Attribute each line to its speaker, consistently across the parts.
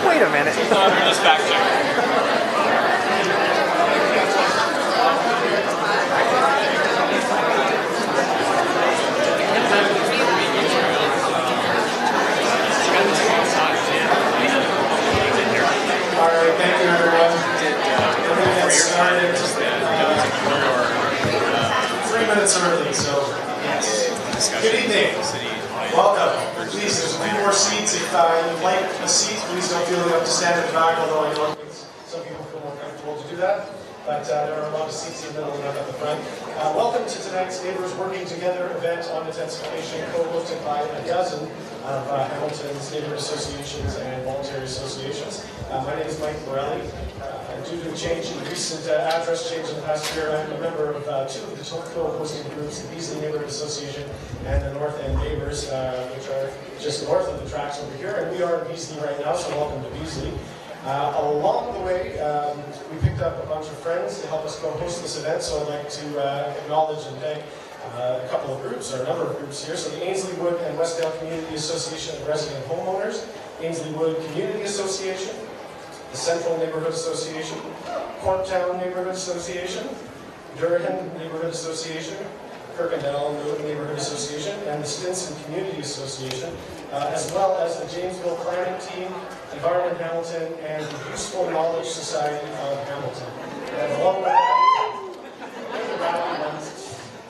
Speaker 1: Wait a minute.
Speaker 2: Just fact check.
Speaker 3: Alright, thank you everyone. We're going to get started 3 minutes early, so yes. Good evening. Welcome. Please, there's a few more seats. If you'd like a seat, please don't feel you have to stand at the back, although I know some people feel more comfortable to do that. But there are a lot of seats in the middle and not at the front. Welcome to tonight's Neighbours Working Together event on intensification, co-hosted by a dozen of Hamilton's neighbourhood associations and voluntary associations. My name is McGreal. Due to a change in recent address change in the past year, I'm a member of two of the co-hosting groups, the Beasley Neighbourhood Association and the North End Neighbours, which are just north of the tracks over here. And we are in Beasley right now, so welcome to Beasley. Along the way, we picked up a bunch of friends to help us co-host this event, so I'd like to acknowledge and thank a couple of groups, or a number of groups here. So the Ainslie Wood and Westdale Community Association of Resident Homeowners, Ainslie Wood Community Association, the Central Neighbourhood Association, Corktown Neighbourhood Association, Durham Neighbourhood Association, Kirkendall Neighbourhood Association, and the Stinson Community Association, as well as the Jamesville Planning Team, Environment Hamilton, and the Useful Knowledge Society of Hamilton. And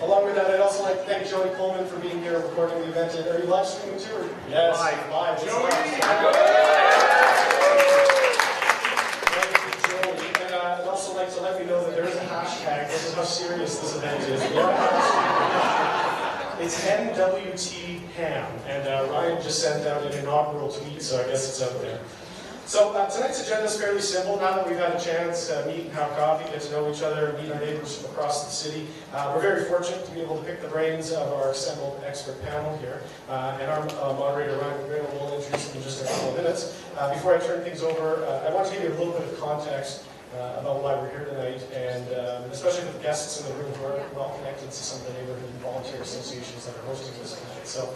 Speaker 3: along with that, I'd also like to thank Joey Coleman for being here recording the event. Are you live streaming too? Or? Yes, live. I'd also like to let you know that there is a hashtag. This is how serious this event is. It's NWTHAM, and Ryan just sent out an inaugural tweet, so I guess it's out there. So tonight's agenda is fairly simple. Now that we've had a chance to meet and have coffee, get to know each other, meet our neighbors from across the city, we're very fortunate to be able to pick the brains of our assembled expert panel here. And our moderator, Ryan McGreal, will introduce them in just a couple of minutes. Before I turn things over, I want to give you a little bit of context about why we're here tonight, and especially for the guests in the room who are well connected to some of the neighborhood and volunteer associations that are hosting this tonight. So,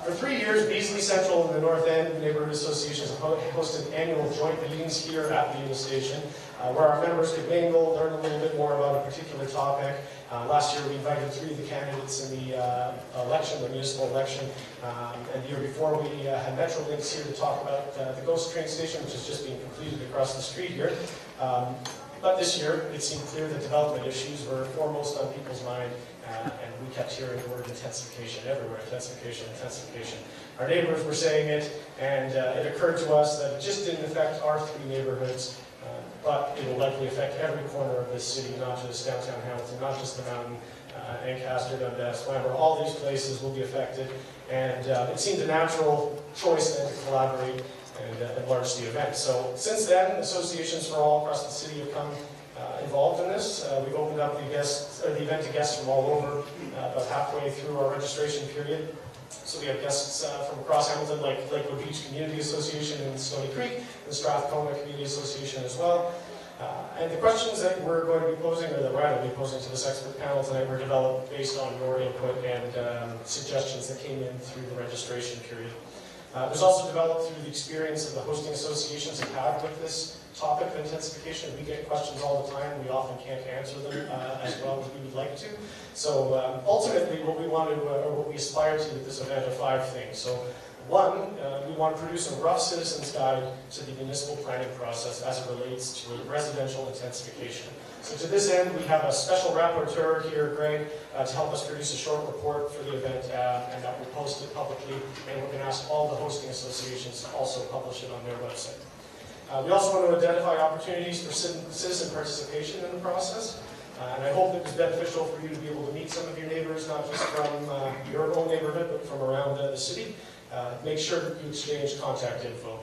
Speaker 3: for 3 years, Beasley Central and the North End Neighborhood Associations have hosted annual joint meetings here at the Union Station, where our members could mingle, learn a little bit more about a particular topic. Last year, we invited 3 of the candidates in the election, the municipal election, and the year before, we had Metrolinx here to talk about the Ghost train station, which is just being completed across the street here. But this year, it seemed clear that development issues were foremost on people's mind, and we kept hearing the word intensification everywhere, intensification, intensification. Our neighbors were saying it, and it occurred to us that it just didn't affect our 3 neighborhoods. but it will likely affect every corner of this city, not just downtown Hamilton, not just the mountain, Ancaster, Dundas, Flamborough. All these places will be affected, and it seemed a natural choice then to collaborate and enlarge the event. So since then, associations from all across the city have come involved in this. We've opened up the event to guests from all over, about halfway through our registration period. So we have guests from across Hamilton, like Lakewood Beach Community Association in Stony Creek, the Strathcona Community Association as well. And the questions that we're going to be posing, or that Ryan will be posing to this expert panel tonight, were developed based on your input and suggestions that came in through the registration period. It was also developed through the experience of the hosting associations have had with this topic of intensification. We get questions all the time. We often can't answer them as well as we would like to. So ultimately, what we want to, or what we aspire to with this event are 5 things. So one, we want to produce a rough citizen's guide to the municipal planning process as it relates to residential intensification. So to this end, we have a special rapporteur here, Greg, to help us produce a short report for the event, and that we'll post it publicly, and we're going to ask all the hosting associations to also publish it on their website. We also want to identify opportunities for citizen participation in the process, and I hope it was beneficial for you to be able to meet some of your neighbors, not just from your own neighborhood, but from around the city. Make sure that you exchange contact info.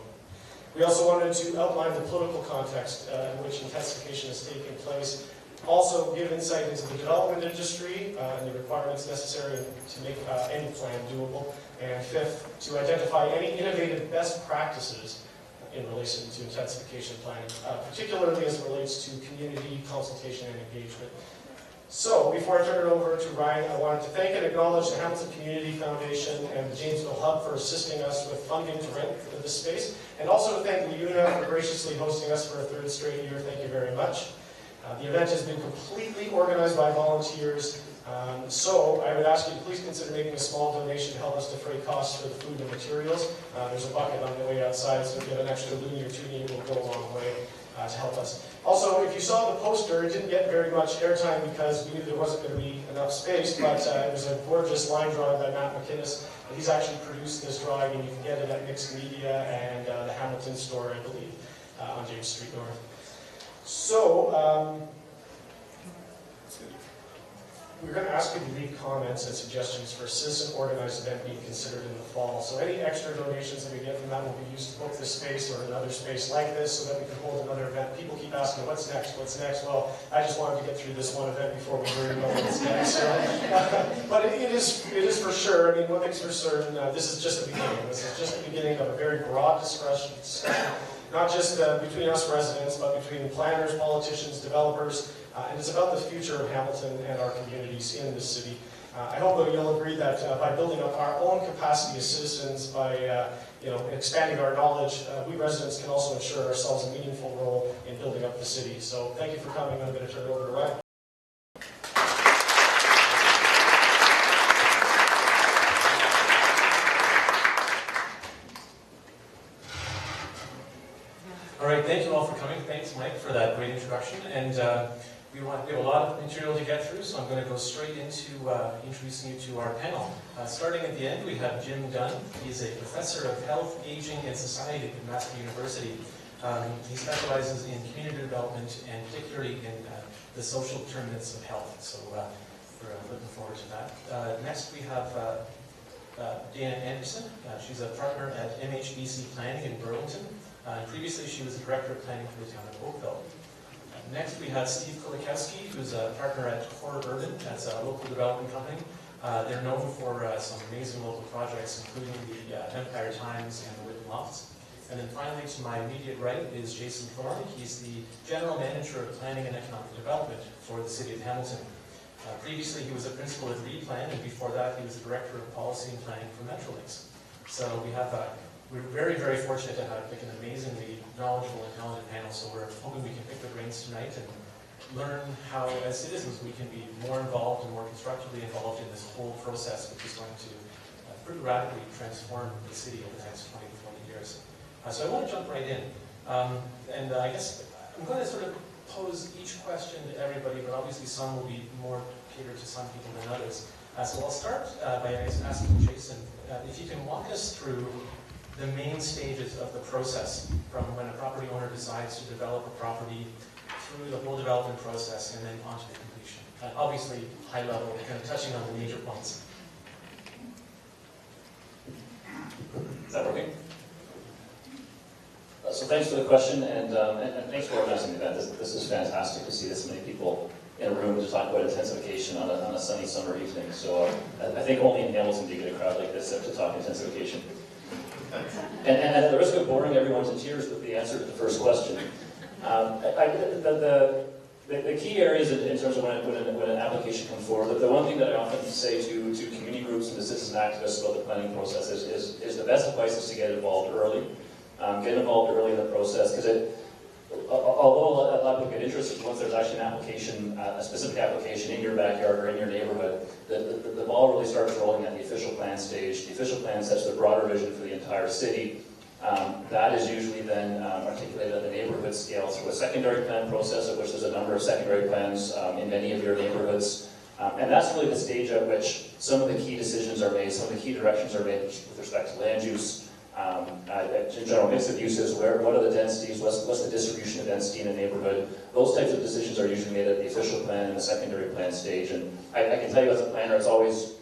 Speaker 3: We also wanted to outline the political context in which intensification is taking place. Also give insight into the development industry and the requirements necessary to make any plan doable. And 5th, to identify any innovative best practices in relation to intensification planning, particularly as it relates to community consultation and engagement. So, before I turn it over to Ryan, I wanted to thank and acknowledge the Hamilton Community Foundation and the Janesville Hub for assisting us with funding to rent this space, and also to thank Leuna for graciously hosting us for a 3rd straight year. Thank you very much. The event has been completely organized by volunteers, so I would ask you to please consider making a small donation to help us defray costs for the food and materials. There's a bucket on the way outside, so if you have an extra loonie or two, it will go a long way to help us. Also, if you saw the poster, it didn't get very much airtime because we knew there wasn't going to be enough space, but it was a gorgeous line drawing by Matt McInnes. He's actually produced this drawing, and you can get it at Mixed Media and the Hamilton store, I believe, on James Street North. So, we're going to ask you to leave comments and suggestions for a citizen-organized event being considered in the fall. So any extra donations that we get from that will be used to book this space or another space like this so that we can hold another event. People keep asking, what's next, what's next? Well, I just wanted to get through this one event before we worry about what's next. So, but it is for sure. I mean, one thing's for certain, this is just the beginning. This is just the beginning of a very broad discussion, not just between us residents, but between planners, politicians, developers, and it's about the future of Hamilton and our communities in this city. I hope that you'll agree that by building up our own capacity as citizens, by expanding our knowledge, we residents can also ensure ourselves a meaningful role in building up the city. So thank you for coming. I'm going to turn it over to Ryan.
Speaker 2: All right, thank you all for coming. Thanks, Mike, for that great introduction. And we have a lot of material to get through, so I'm going to go straight into introducing you to our panel. Starting at the end, we have Jim Dunn. He's a professor of health, aging, and society at McMaster University. He specializes in community development and particularly in the social determinants of health. So we're looking forward to that. Next, we have Dana Anderson. She's a partner at MHBC Planning in Burlington. Previously, she was the director of planning for the town of Oakville. Next, we have Steve Kulakowsky, who's a partner at Core Urban. That's a local development company. They're known for some amazing local projects, including the Empire Times and the Whitman Lofts. And then finally, to my immediate right is Jason Thorne. He's the general manager of planning and economic development for the city of Hamilton. Previously, he was a principal at Replan, and before that, he was the director of policy and planning for Metrolinx. So we're very, very fortunate to have an amazingly knowledgeable and talented panel, so we're hoping we can pick the brains tonight and learn how, as citizens, we can be more involved and more constructively involved in this whole process, which is going to pretty radically transform the city over the next 20 to 20 years. So I want to jump right in. I guess I'm going to sort of pose each question to everybody, but obviously some will be more catered to some people than others. So I'll start by asking Jason, if you can walk us through the main stages of the process, from when a property owner decides to develop a property through the whole development process and then onto the completion. Obviously, high level, kind of touching on the major points.
Speaker 4: Is that working? So thanks for the question, and thanks for organizing the event. This is fantastic to see this many people in a room to talk about intensification on a sunny summer evening. So I think only in Hamilton do you get a crowd like this to talk intensification. And at the risk of boring everyone to tears with the answer to the first question, the key areas in terms of when an application comes forward, the one thing that I often say to community groups and to citizen activists about the planning process is the best advice is to get involved early. Get involved early in the process, because although a lot of people get interested once there's actually an application, a specific application in your backyard or in your neighborhood, the ball really starts rolling at the official plan stage. The official plan sets the broader vision for the entire city. That is usually then articulated at the neighborhood scale through a secondary plan process, of which there's a number of secondary plans in many of your neighborhoods. And that's really the stage at which some of the key decisions are made, some of the key directions are made with respect to land use, general mix of uses, what are the densities, what's the distribution of density in a neighborhood. Those types of decisions are usually made at the official plan and the secondary plan stage. And I can tell you as a planner, it's always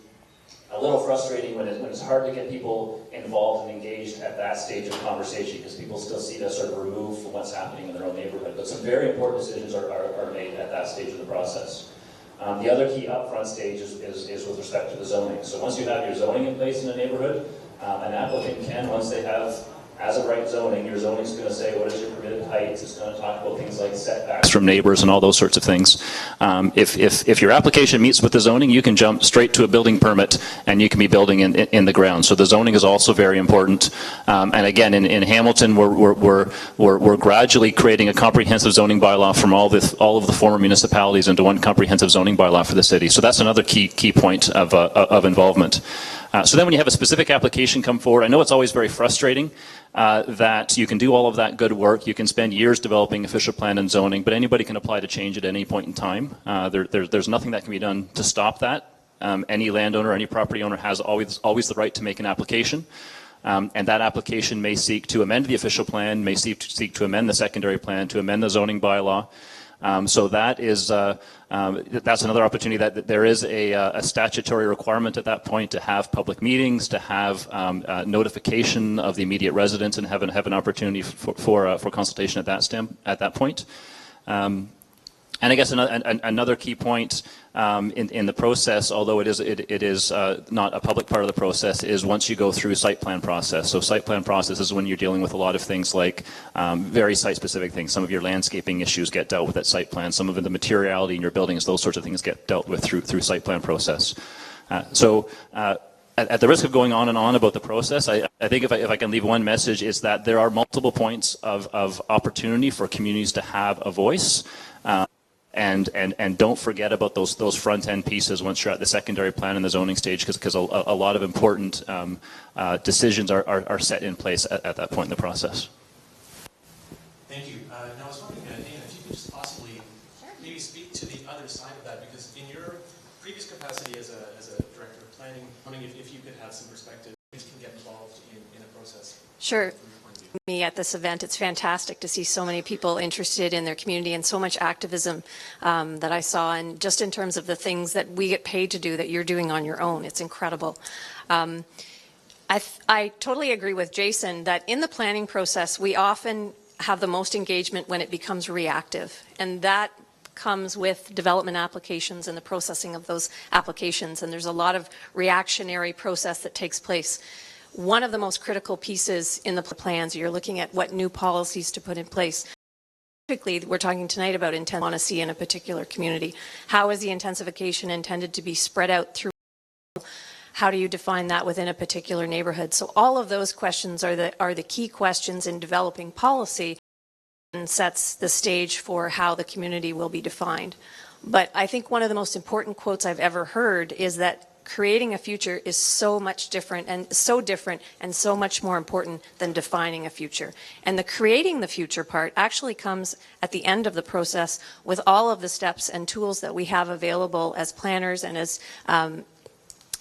Speaker 4: a little frustrating when it's hard to get people involved and engaged at that stage of conversation, because people still see it as sort of removed from what's happening in their own neighborhood. But some very important decisions are made at that stage of the process. The other key upfront stage is with respect to the zoning. So once you have your zoning in place in a neighborhood, an applicant can, once they have as of right zoning, your zoning is going to say what is your permitted heights. It's going to talk about things like setbacks from neighbors and all those sorts of things. If your application meets with the zoning, you can jump straight to a building permit and you can be building in the ground. So the zoning is also very important. And again, in Hamilton, we're gradually creating a comprehensive zoning bylaw from all of the former municipalities into one comprehensive zoning bylaw for the city. So that's another key point of involvement. So then when you have a specific application come forward, I know it's always very frustrating that you can do all of that good work, you can spend years developing official plan and zoning, but anybody can apply to change at any point in time. There's nothing that can be done to stop that. Any landowner, any property owner has always the right to make an application. And that application may seek to amend the official plan, may seek to amend the secondary plan, to amend the zoning bylaw. So that is that's another opportunity that there is a statutory requirement at that point to have public meetings, to have notification of the immediate residents, and have an opportunity for consultation at that point. And I guess another key point in the process, although it is not a public part of the process, is once you go through site plan process. So site plan process is when you're dealing with a lot of things like very site-specific things. Some of your landscaping issues get dealt with at site plan. Some of the materiality in your buildings, those sorts of things get dealt with through site plan process. At the risk of going on and on about the process, I think if I can leave one message, is that there are multiple points of opportunity for communities to have a voice. And don't forget about those front end pieces once you're at the secondary plan and the zoning stage, because a lot of important decisions are set in place at that point in the process.
Speaker 2: Thank you. Now I was wondering, Dana, if you could just possibly maybe speak to the other side of that, because in your previous capacity as a director of planning, I'm wondering if you could have some perspective, who can get involved in a process.
Speaker 5: Sure. Me at this event, it's fantastic to see so many people interested in their community and so much activism that I saw, and just in terms of the things that we get paid to do that you're doing on your own. It's incredible. I totally agree with Jason that in the planning process we often have the most engagement when it becomes reactive, and that comes with development applications and the processing of those applications, and there's a lot of reactionary process that takes place. One of the most critical pieces in the plans, you're looking at what new policies to put in place. Typically, we're talking tonight about intent want to see in a particular community. How is the intensification intended to be spread out through? How do you define that within a particular neighborhood? So all of those questions are the key questions in developing policy, and sets the stage for how the community will be defined. But I think one of the most important quotes I've ever heard is that creating a future is so much different and so much more important than defining a future. And the creating the future part actually comes at the end of the process with all of the steps and tools that we have available as planners and as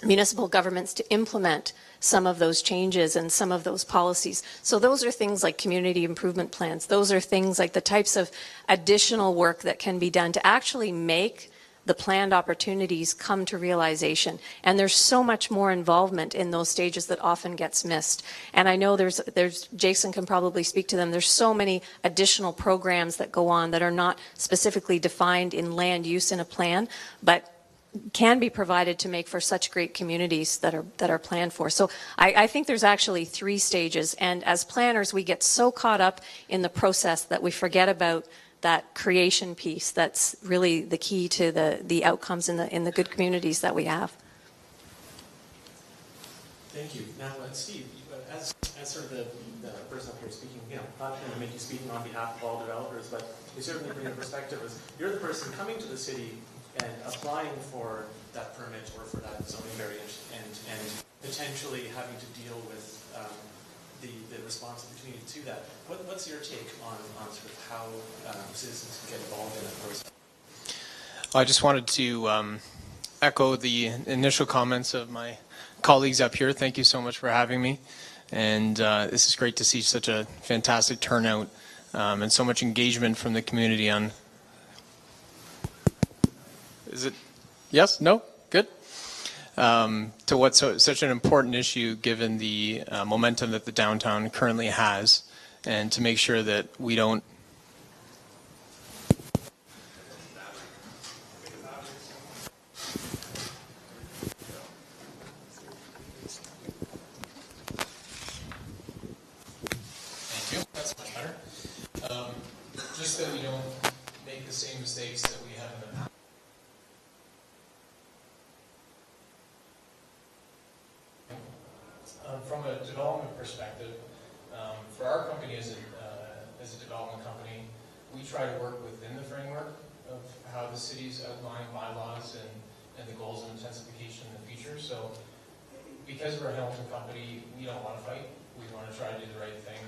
Speaker 5: municipal governments to implement some of those changes and some of those policies. So those are things like community improvement plans. Those are things like the types of additional work that can be done to actually make the planned opportunities come to realization. And there's so much more involvement in those stages that often gets missed. And I know there's Jason can probably speak to them. There's so many additional programs that go on that are not specifically defined in land use in a plan, but can be provided to make for such great communities that are planned for. So I think there's actually 3 stages. And as planners, we get so caught up in the process that we forget about that creation piece that's really the key to the outcomes in the good communities that we have.
Speaker 2: Thank you. Now, Steve, as sort of the person up here speaking, not going to make you speaking on behalf of all developers, but you certainly bring a perspective as you're the person coming to the city and applying for that permit or for that zoning variant and potentially having to deal with the response of the community to that. What's your take on sort of how citizens can get involved in that process?
Speaker 6: Well, I just wanted to echo the initial comments of my colleagues up here. Thank you so much for having me. And this is great to see such a fantastic turnout and so much engagement from the community on. Is it? Yes? No? Good? To what's such an important issue given the momentum that the downtown currently has, and to make sure that we don't Thank you. That's much better. Just that we don't make the same mistakes that we have in the past. From a development perspective, for our company as a development company, we try to work within the framework of how the city's outlined bylaws and the goals of intensification in the future. So because we're a Hamilton company, we don't want to fight. We want to try to do the right thing.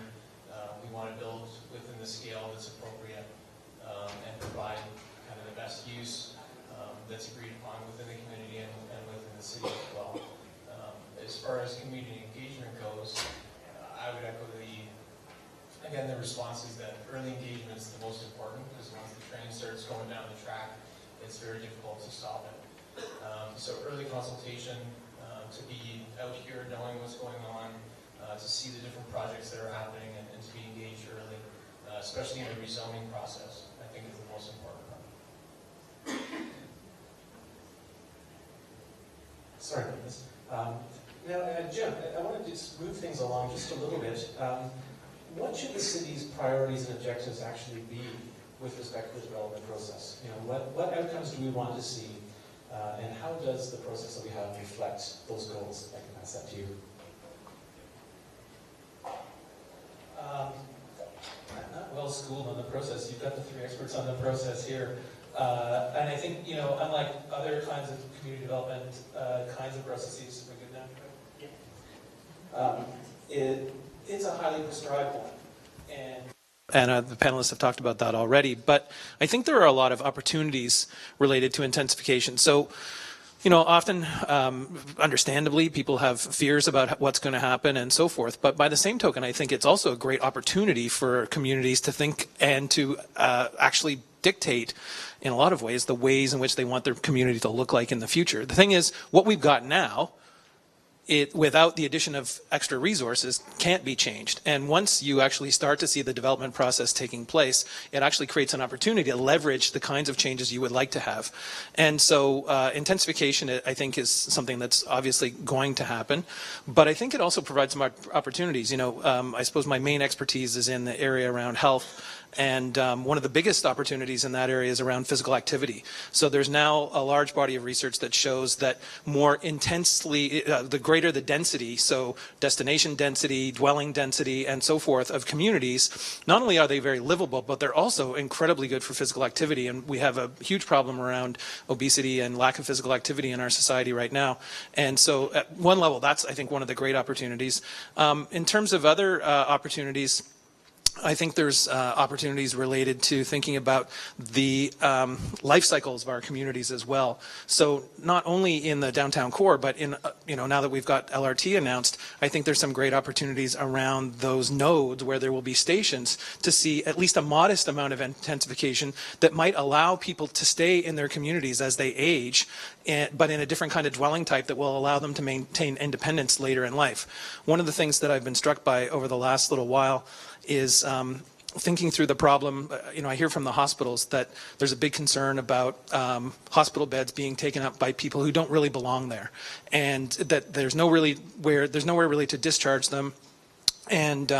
Speaker 6: We want to build within the scale that's appropriate and provide kind of the best use that's agreed upon within the community and within the city as well. As far as community engagement goes, I would echo the response is that early engagement is the most important, because once the train starts going down the track, it's very difficult to stop it. So early consultation, to be out here knowing what's going on, to see the different projects that are happening and to be engaged early, especially in the rezoning process, I think is the most important part.
Speaker 2: Sorry about this. Now, Jim, I want to just move things along just a little bit. What should the city's priorities and objectives actually be with respect to the development process? What outcomes do we want to see, and how does the process that we have reflect those goals? I can pass that to you. I'm not well schooled on the process. You've got the 3 experts on the process here. And I think, unlike other kinds of community development kinds of processes, we're good now. It's a highly prescribed one. And the panelists have talked about that already. But I think there are a lot of opportunities related to intensification. So, often, understandably, people have fears about what's going to happen and so forth. But by the same token, I think it's also a great opportunity for communities to think and to actually dictate, in a lot of ways, the ways in which they want their community to look like in the future. The thing is, what we've got now, without the addition of extra resources, can't be changed. And once you actually start to see the development process taking place, it actually creates an opportunity to leverage the kinds of changes you would like to have. And so intensification, I think, is something that's obviously going to happen. But I think it also provides some opportunities. I suppose my main expertise is in the area around health. And one of the biggest opportunities in that area is around physical activity. So there's now a large body of research that shows that more intensely, the greater the density, so destination density, dwelling density, and so forth of communities, not only are they very livable, but they're also incredibly good for physical activity. And we have a huge problem around obesity and lack of physical activity in our society right now. And so at one level, that's, I think, one of the great opportunities. In terms of other opportunities,
Speaker 7: I think there's opportunities related to thinking about the life cycles of our communities as well. So not only in the downtown core, but in, now that we've got LRT announced, I think there's some great opportunities around those nodes where there will be stations to see at least a modest amount of intensification that might allow people to stay in their communities as they age, but in a different kind of dwelling type that will allow them to maintain independence later in life. One of the things that I've been struck by over the last little while is thinking through the problem. I hear from the hospitals that there's a big concern about hospital beds being taken up by people who don't really belong there, and that there's nowhere really to discharge them. And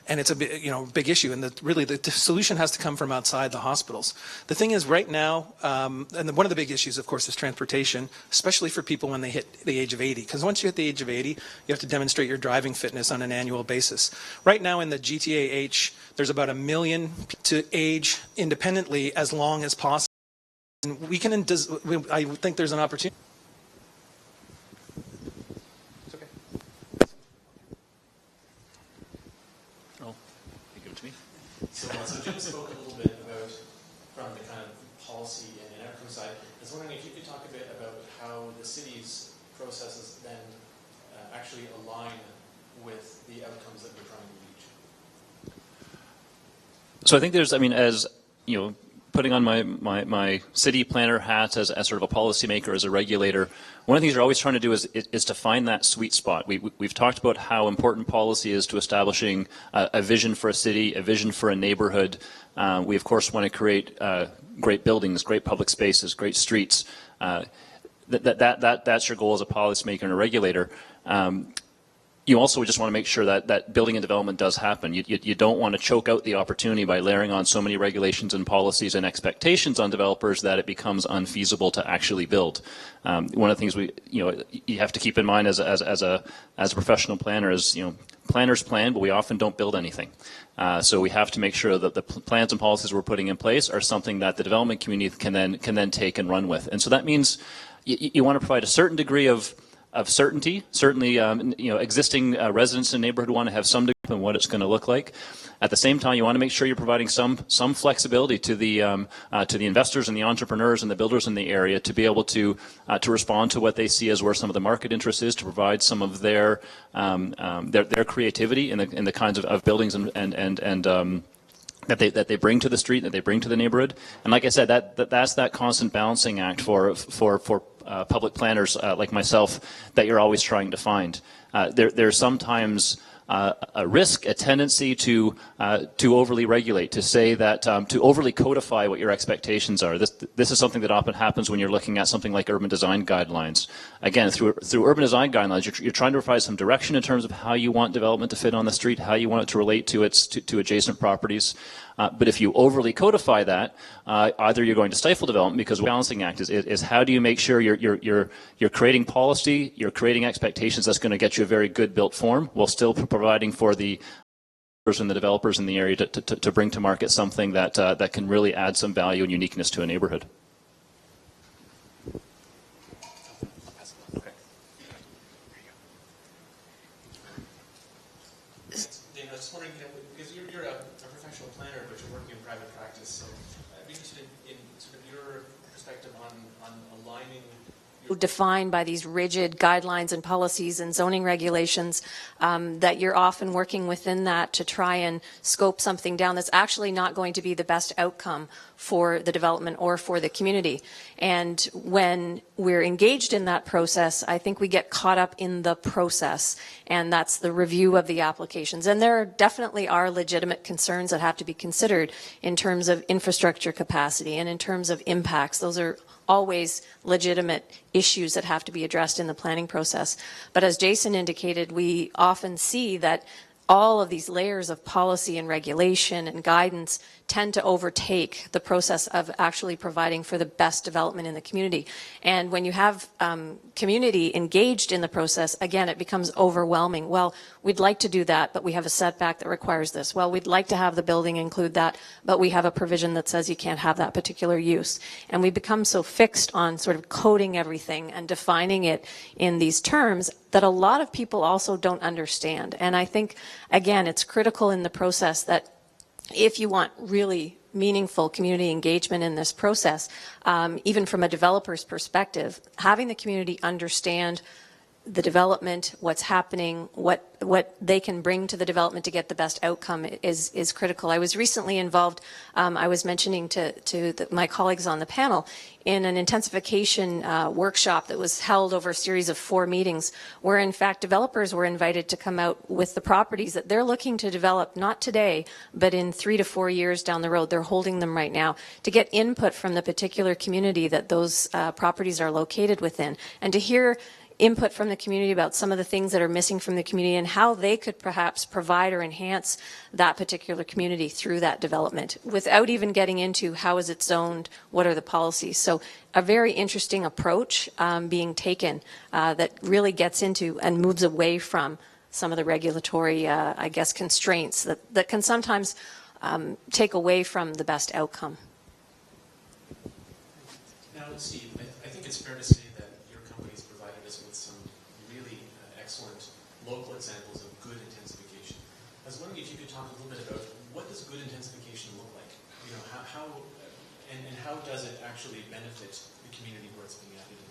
Speaker 7: it's a big issue, and really the solution has to come from outside the hospitals. The thing is, right now, and one of the big issues, of course, is transportation, especially for people when they hit the age of 80. Because once you hit the age of 80, you have to demonstrate your driving fitness on an annual basis. Right now in the GTAH, there's about 1 million to age independently as long as possible. And I think there's an opportunity.
Speaker 2: So Jim spoke a little bit about, from the kind of policy and outcome side. I was wondering if you could talk a bit about how the city's processes then actually align with the outcomes that we're trying to reach.
Speaker 4: So I think there's, as putting on my city planner hat as sort of a policymaker, as a regulator, one of the things you're always trying to do is to find that sweet spot. We've talked about how important policy is to establishing a vision for a city, a vision for a neighborhood. We of course want to create great buildings, great public spaces, great streets. That's your goal as a policymaker and a regulator. You also just want to make sure that building and development does happen. You don't want to choke out the opportunity by layering on so many regulations and policies and expectations on developers that it becomes unfeasible to actually build. One of the things you have to keep in mind as a professional planner is, planners plan, but we often don't build anything. So we have to make sure that the plans and policies we're putting in place are something that the development community can then take and run with. And so that means you want to provide a certain degree of certainty. Certainly, existing residents in the neighborhood want to have some degree of what it's going to look like. At the same time, you want to make sure you're providing some flexibility to the investors and the entrepreneurs and the builders in the area to be able to respond to what they see as where some of the market interest is, to provide some of their creativity in the kinds of buildings and that they bring to the street, that they bring to the neighborhood. And like I said, that's that constant balancing act for public planners like myself that you're always trying to find. There's sometimes a risk, a tendency to overly regulate, to say that, to overly codify what your expectations are. This is something that often happens when you're looking at something like urban design guidelines. Again, through urban design guidelines, you're trying to provide some direction in terms of how you want development to fit on the street, how you want it to relate to adjacent properties. But if you overly codify that, either you're going to stifle development, because the balancing act is how do you make sure you're creating policy, you're creating expectations that's going to get you a very good built form, while still providing for the and the developers in the area to bring to market something that can really add some value and uniqueness to a neighborhood.
Speaker 2: I was wondering, because you're a professional planner, but you're working in private practice, so I'd be interested in sort of your perspective on aligning.
Speaker 5: Defined by these rigid guidelines and policies and zoning regulations, that you're often working within that to try and scope something down that's actually not going to be the best outcome for the development or for the community. And when we're engaged in that process, I think we get caught up in the process, and that's the review of the applications. And there definitely are legitimate concerns that have to be considered in terms of infrastructure capacity and in terms of impacts. Those are always legitimate issues that have to be addressed in the planning process. But as Jason indicated, we often see that all of these layers of policy and regulation and guidance tend to overtake the process of actually providing for the best development in the community. And when you have community engaged in the process, again, it becomes overwhelming. Well, we'd like to do that, but we have a setback that requires this. Well, we'd like to have the building include that, but we have a provision that says you can't have that particular use. And we become so fixed on sort of coding everything and defining it in these terms that a lot of people also don't understand. And I think, again, it's critical in the process that if you want really meaningful community engagement in this process, even from a developer's perspective, having the community understand the development, what's happening, what they can bring to the development to get the best outcome is critical. I was recently involved, I was mentioning to my colleagues on the panel, in an intensification workshop that was held over a series of 4 meetings, where in fact developers were invited to come out with the properties that they're looking to develop, not today, but in 3 to 4 years down the road. They're holding them right now, to get input from the particular community that those properties are located within, and to hear input from the community about some of the things that are missing from the community and how they could perhaps provide or enhance that particular community through that development, without even getting into how is it zoned, what are the policies. So a very interesting approach being taken that really gets into and moves away from some of the regulatory, I guess, constraints that can sometimes take away from the best outcome.
Speaker 2: Now, Steve, I think it's fair to say that your company's provided us with some really excellent local examples of good intensification. I was wondering if you could talk a little bit about what does good intensification look like? You know, how does it actually benefit the community where it's being added in?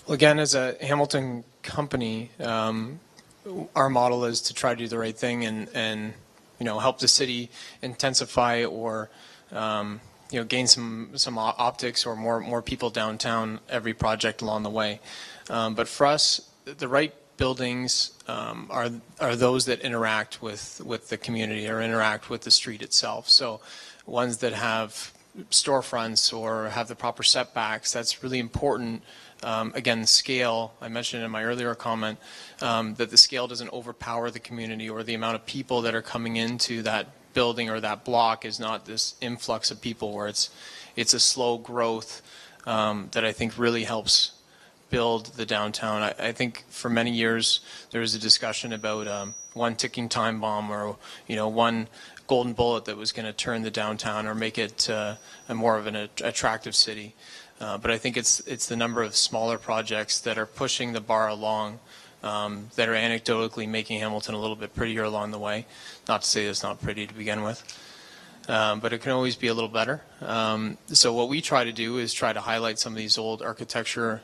Speaker 1: Well, again, as a Hamilton company, our model is to try to do the right thing and you know, help the city intensify or you know, gain some optics or more people downtown every project along the way. But for us, the right buildings are those that interact with the community or interact with the street itself. So ones that have storefronts or have the proper setbacks, that's really important. Again, the scale, I mentioned in my earlier comment, that the scale doesn't overpower the community, or the amount of people that are coming into that building or that block is not this influx of people where it's a slow growth that I think really helps build the downtown. I think for many years there was a discussion about one ticking time bomb, or you know, one golden bullet that was going to turn the downtown or make it a more of an attractive city. But I think it's the number of smaller projects that are pushing the bar along, that are anecdotally making Hamilton a little bit prettier along the way. Not to say it's not pretty to begin with, but it can always be a little better. So what we try to do is try to highlight some of these old architectural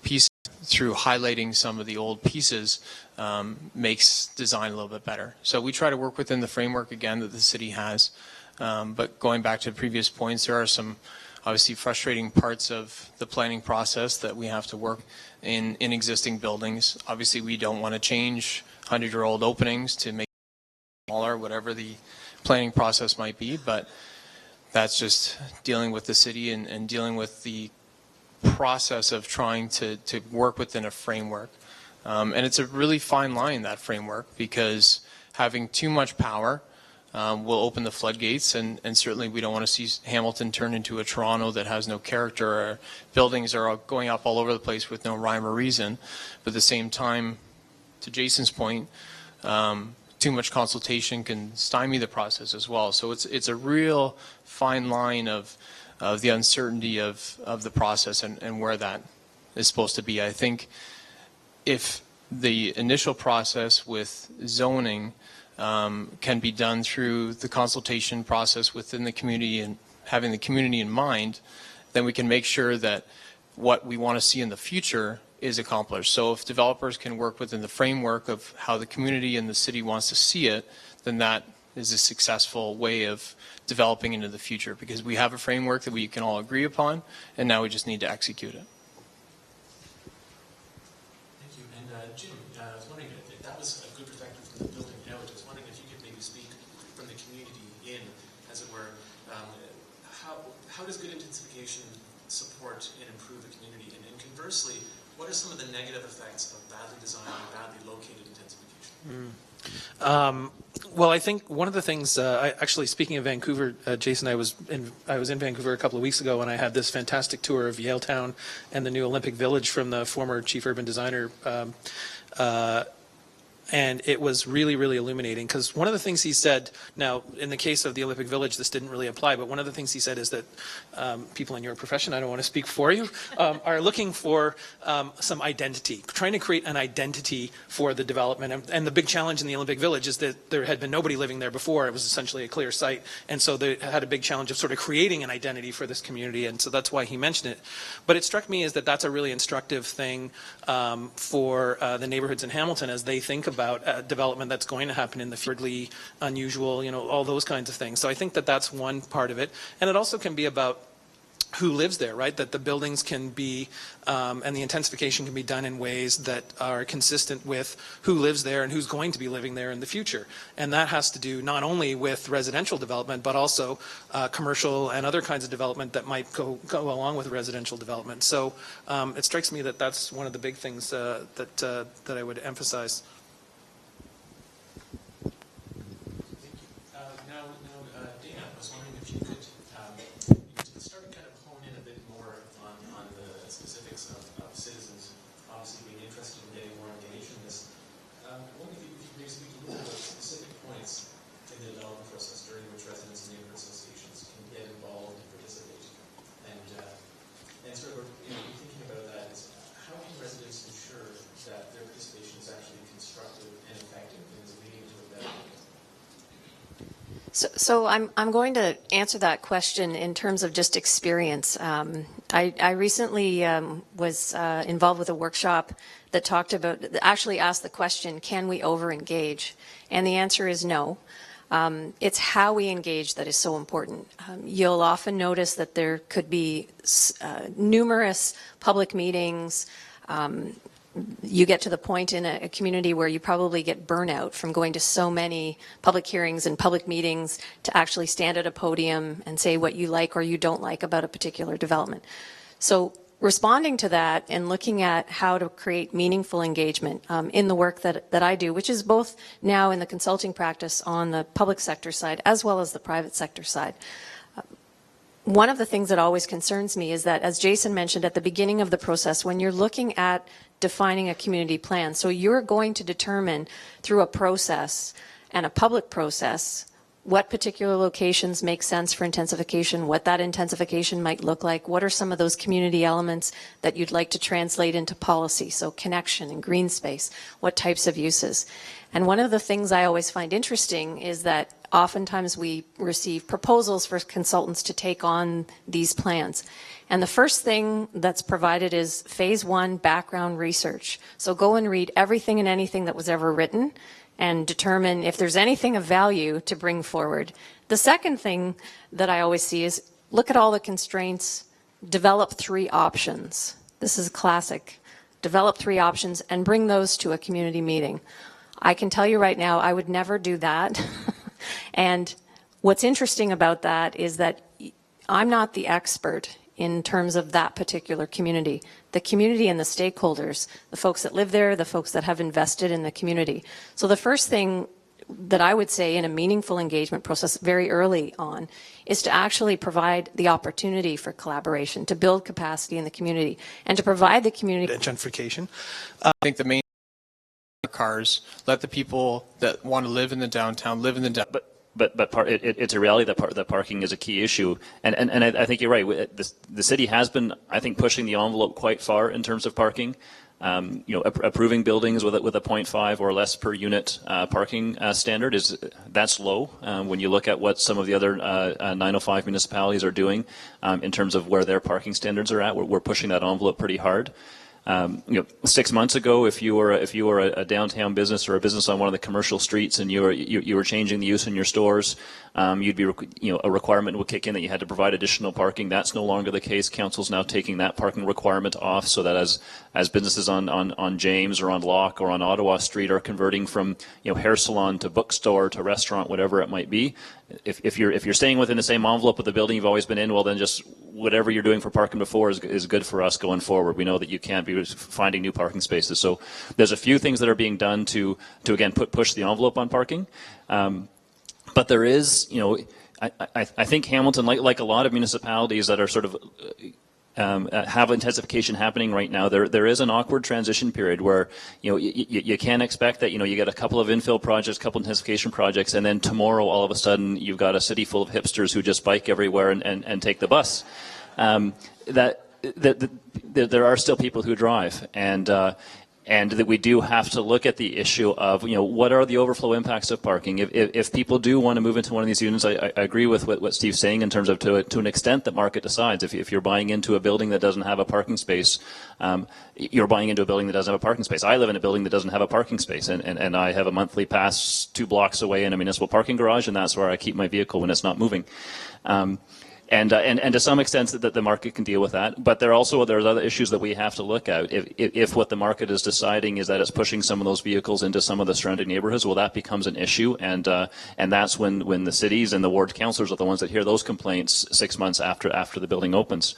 Speaker 1: pieces. Through highlighting some of the old pieces makes design a little bit better. So we try to work within the framework, again, that the city has. But going back to previous points, there are some obviously frustrating parts of the planning process that we have to work in existing buildings. Obviously, we don't want to change 100-year-old openings to make it smaller, whatever the planning process might be, but that's just dealing with the city and dealing with the process of trying to work within a framework. And it's a really fine line, that framework, because having too much power will open the floodgates, and certainly we don't want to see Hamilton turn into a Toronto that has no character, or buildings are going up all over the place with no rhyme or reason. But at the same time, to Jason's point, too much consultation can stymie the process as well. So it's a real fine line of the uncertainty of the process and where that is supposed to be. I think if the initial process with zoning can be done through the consultation process within the community and having the community in mind, then we can make sure that what we want to see in the future is accomplished. So if developers can work within the framework of how the community and the city wants to see it, then that is a successful way of developing into the future, because we have a framework that we can all agree upon, and now we just need to execute it.
Speaker 2: Thank you. And Jim, I was wondering if that was a good perspective from the building out. I was wondering if you could maybe speak from the community in, as it were. How does good intensification support and improve the community? And conversely, what are some of the negative effects of badly designed and badly located intensification?
Speaker 7: Well, I think one of the things, actually speaking of Vancouver, Jason, I was in Vancouver a couple of weeks ago, and I had this fantastic tour of Yaletown and the new Olympic Village from the former chief urban designer And it was really, really illuminating, because one of the things he said, now in the case of the Olympic Village, this didn't really apply, but one of the things he said is that people in your profession, I don't want to speak for you, are looking for some identity, trying to create an identity for the development. And the big challenge in the Olympic Village is that there had been nobody living there before. It was essentially a clear site. And so they had a big challenge of sort of creating an identity for this community. And so that's why he mentioned it. But it struck me as that that's a really instructive thing for the neighborhoods in Hamilton as they think about development that's going to happen in the future, unusual, all those kinds of things. So I think that that's one part of it. And it also can be about who lives there, right? That the buildings can be, and the intensification can be done in ways that are consistent with who lives there and who's going to be living there in the future. And that has to do not only with residential development, but also commercial and other kinds of development that might go along with residential development. So it strikes me that that's one of the big things that I would emphasize.
Speaker 5: So I'm going to answer that question in terms of just experience. I recently was involved with a workshop that talked about, actually asked the question, can we over-engage? And the answer is no. It's how we engage that is so important. You'll often notice that there could be numerous public meetings. You get to the point in a community where you probably get burnout from going to so many public hearings and public meetings to actually stand at a podium and say what you like or you don't like about a particular development. So responding to that and looking at how to create meaningful engagement in the work that I do, which is both now in the consulting practice on the public sector side as well as the private sector side. One of the things that always concerns me is that, as Jason mentioned at the beginning of the process, when you're looking at defining a community plan, so you're going to determine through a process and a public process what particular locations make sense for intensification, what that intensification might look like, what are some of those community elements that you'd like to translate into policy, so connection and green space, what types of uses. And one of the things I always find interesting is that oftentimes we receive proposals for consultants to take on these plans. And the first thing that's provided is phase 1 background research. So go and read everything and anything that was ever written and determine if there's anything of value to bring forward. The second thing that I always see is look at all the constraints, develop 3 options. This is classic. Develop 3 options and bring those to a community meeting. I can tell you right now, I would never do that. And what's interesting about that is that I'm not the expert in terms of that particular community. The community and the stakeholders, the folks that live there, the folks that have invested in the community. So the first thing that I would say in a meaningful engagement process very early on is to actually provide the opportunity for collaboration, to build capacity in the community, and to provide the community
Speaker 7: Gentrification.
Speaker 1: I think the main cars, let the people that want to live in the downtown live in the downtown.
Speaker 4: But it's a reality that parking is a key issue, and I think you're right. The city has been, I think, pushing the envelope quite far in terms of parking. Approving buildings with a 0.5 or less per unit parking standard that's low when you look at what some of the other 905 municipalities are doing in terms of where their parking standards are at. We're pushing that envelope pretty hard. 6 months ago, if you were a downtown business or a business on one of the commercial streets and you were changing the use in your stores, you'd be a requirement would kick in that you had to provide additional parking. That's no longer the case. Council's now taking that parking requirement off, so that as businesses on James or on Locke or on Ottawa Street are converting from hair salon to bookstore to restaurant, whatever it might be, if you're staying within the same envelope of the building you've always been in, well then just whatever you're doing for parking before is good for us going forward. We know that you can't be finding new parking spaces. So there's a few things that are being done to again push the envelope on parking. But there is, I think Hamilton, like a lot of municipalities that are sort of have intensification happening right now, there is an awkward transition period where, you know, you can't expect that, you know, you get a couple of infill projects, a couple of intensification projects, and then tomorrow all of a sudden you've got a city full of hipsters who just bike everywhere and take the bus. There are still people who drive, and that we do have to look at the issue of, you know, what are the overflow impacts of parking. If people do want to move into one of these units, I agree with what Steve's saying in terms of to an extent the market decides. If you're buying into a building that doesn't have a parking space, you're buying into a building that doesn't have a parking space. I live in a building that doesn't have a parking space, and I have a monthly pass 2 blocks away in a municipal parking garage, and that's where I keep my vehicle when it's not moving. And to some extent that the market can deal with that, but there's other issues that we have to look at. If what the market is deciding is that it's pushing some of those vehicles into some of the surrounding neighborhoods, well, that becomes an issue, and that's when the cities and the ward councillors are the ones that hear those complaints 6 months after the building opens.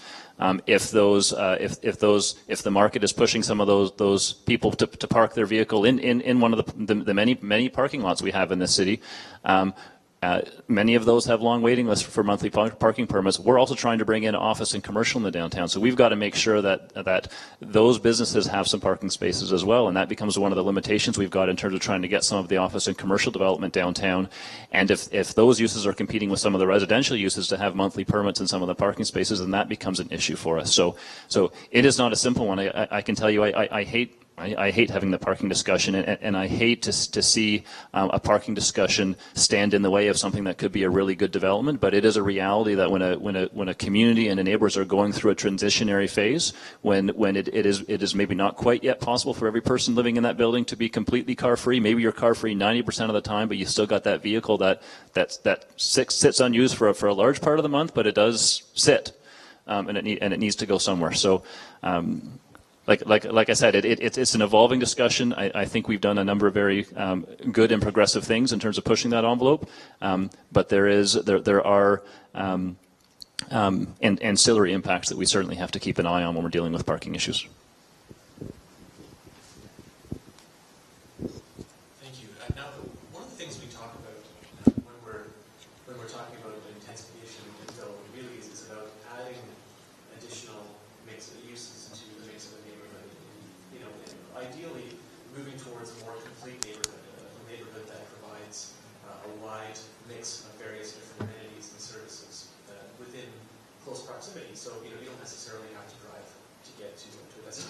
Speaker 4: If the market is pushing some of those people to park their vehicle in one of the many parking lots we have in this city. Many of those have long waiting lists for monthly parking permits. We're also trying to bring in office and commercial in the downtown, so we've got to make sure that those businesses have some parking spaces as well, and that becomes one of the limitations we've got in terms of trying to get some of the office and commercial development downtown. And if those uses are competing with some of the residential uses to have monthly permits in some of the parking spaces, then that becomes an issue for us. So it is not a simple one. I can tell you I hate having the parking discussion, and I hate to see a parking discussion stand in the way of something that could be a really good development. But it is a reality that when a community and the neighbors are going through a transitionary phase, when it is maybe not quite yet possible for every person living in that building to be completely car free. Maybe you're car free 90% of the time, but you still got that vehicle that sits unused for a large part of the month, but it does sit, and it needs to go somewhere. So. Like I said, it's an evolving discussion. I think we've done a number of very good and progressive things in terms of pushing that envelope, but there are ancillary impacts that we certainly have to keep an eye on when we're dealing with parking issues.
Speaker 3: Thank you. Now, one of the things we talk about when we're talking about intensification and development really is about adding additional mix of uses into the mix of a neighborhood. You know, ideally moving towards a more complete neighborhood, a neighborhood that provides a wide mix of various different amenities and services within close proximity. So you know, you don't necessarily have to drive to get to a destination.